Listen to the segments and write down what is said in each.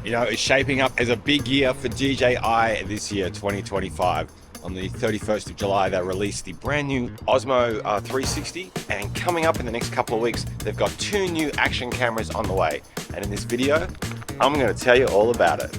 You know, it's shaping up as a big year for DJI this year, 2025. On the 31st of July, they released the brand new Osmo 360, and coming up in the next couple of weeks, they've got 2 new action cameras on the way. And in this video, I'm going to tell you all about it.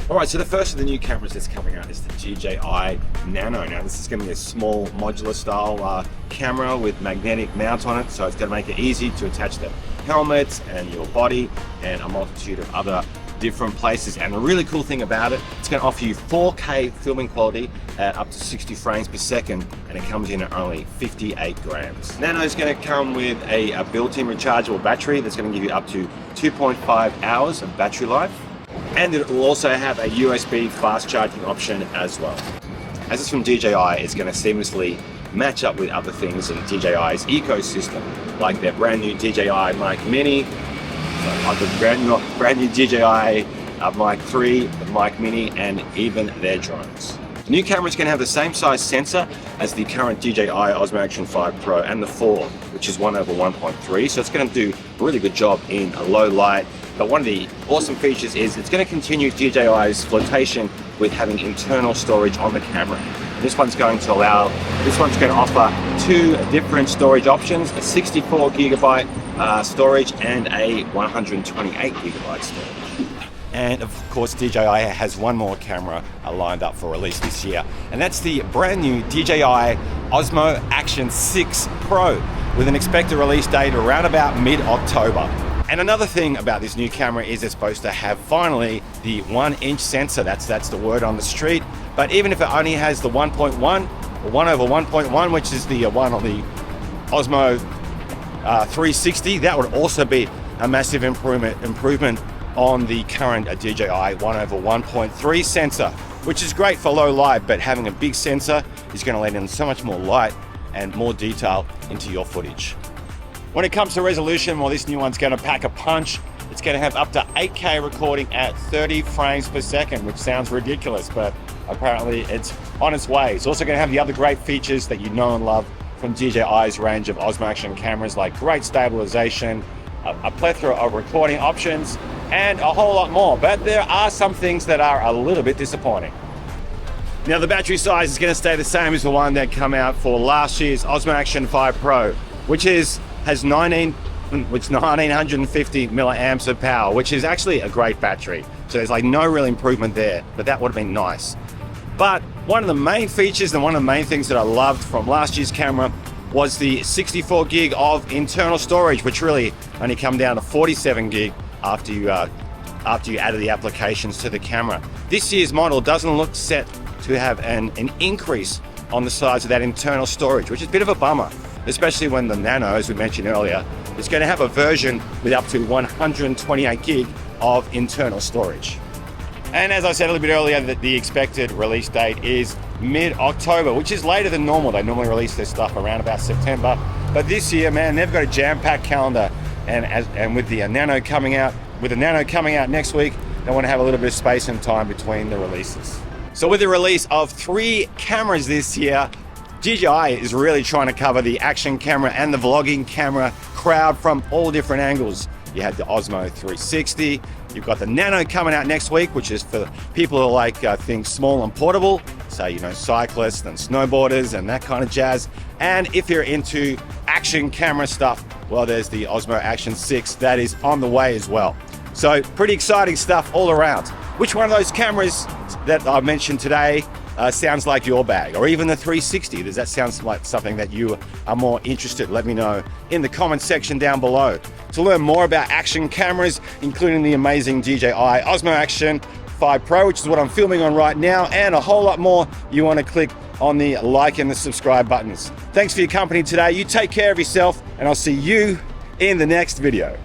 Alright, so the first of the new cameras that's coming out is the DJI Nano. Now this is going to be a small modular style camera with magnetic mount on it, so it's going to make it easy to attach the helmet and your body and a multitude of other different places. And the really cool thing about it, it's going to offer you 4K filming quality at up to 60 frames per second, and it comes in at only 58 grams. Nano is going to come with a built-in rechargeable battery that's going to give you up to 2.5 hours of battery life. And it will also have a USB fast charging option as well. As it's from DJI, it's going to seamlessly match up with other things in DJI's ecosystem, like their brand new DJI Mic Mini, the brand new DJI Mic 3, the Mic Mini, and even their drones. The new camera is going to have the same size sensor as the current DJI Osmo Action 5 Pro and the 4, which is 1/1.3, so it's going to do a really good job in a low light. But one of the awesome features is it's going to continue DJI's flotation with having internal storage on the camera. This one's going to offer 2 different storage options, a 64 gigabyte storage and a 128 gigabyte storage. And of course, DJI has one more camera lined up for release this year, and that's the brand new DJI Osmo Action 6 Pro with an expected release date around about mid-October. And another thing about this new camera is it's supposed to have finally the 1-inch sensor. That's the word on the street. But even if it only has the 1.1 or 1/1.1, which is the one on the Osmo 360, that would also be a massive improvement on the current DJI 1/1.3 sensor, which is great for low light, but having a big sensor is going to let in so much more light and more detail into your footage. When it comes to resolution, well, this new one's going to pack a punch. It's going to have up to 8K recording at 30 frames per second, which sounds ridiculous, but apparently it's on its way. It's also going to have the other great features that you know and love from DJI's range of Osmo Action cameras, like great stabilization, a plethora of recording options, and a whole lot more. But there are some things that are a little bit disappointing. Now, the battery size is going to stay the same as the one that came out for last year's Osmo Action 5 Pro, which has 1950 milliamps of power, which is actually a great battery. So there's like no real improvement there, but that would have been nice. But one of the main features and one of the main things that I loved from last year's camera was the 64 gig of internal storage, which really only come down to 47 gig after you added the applications to the camera. This year's model doesn't look set to have an increase on the size of that internal storage, which is a bit of a bummer, especially when the Nano, as we mentioned earlier, is going to have a version with up to 128 gig of internal storage. And as I said a little bit earlier, that the expected release date is mid-October, which is later than normal. They normally release their stuff around about September. But this year, man, they've got a jam-packed calendar. And with the Nano coming out, next week, they want to have a little bit of space and time between the releases. So with the release of 3 cameras this year, DJI is really trying to cover the action camera and the vlogging camera crowd from all different angles. You had the Osmo 360, you've got the Nano coming out next week, which is for people who like things small and portable, so cyclists and snowboarders and that kind of jazz. And if you're into action camera stuff, well, there's the Osmo Action 6 that is on the way as well. So pretty exciting stuff all around. Which one of those cameras that I mentioned today sounds like your bag, or even the 360? Does that sound like something that you are more interested? Let me know in the comment section down below. To learn more about action cameras, including the amazing DJI Osmo Action 5 Pro, which is what I'm filming on right now, and a whole lot more, you want to click on the like and the subscribe buttons. Thanks for your company today. You take care of yourself, and I'll see you in the next video.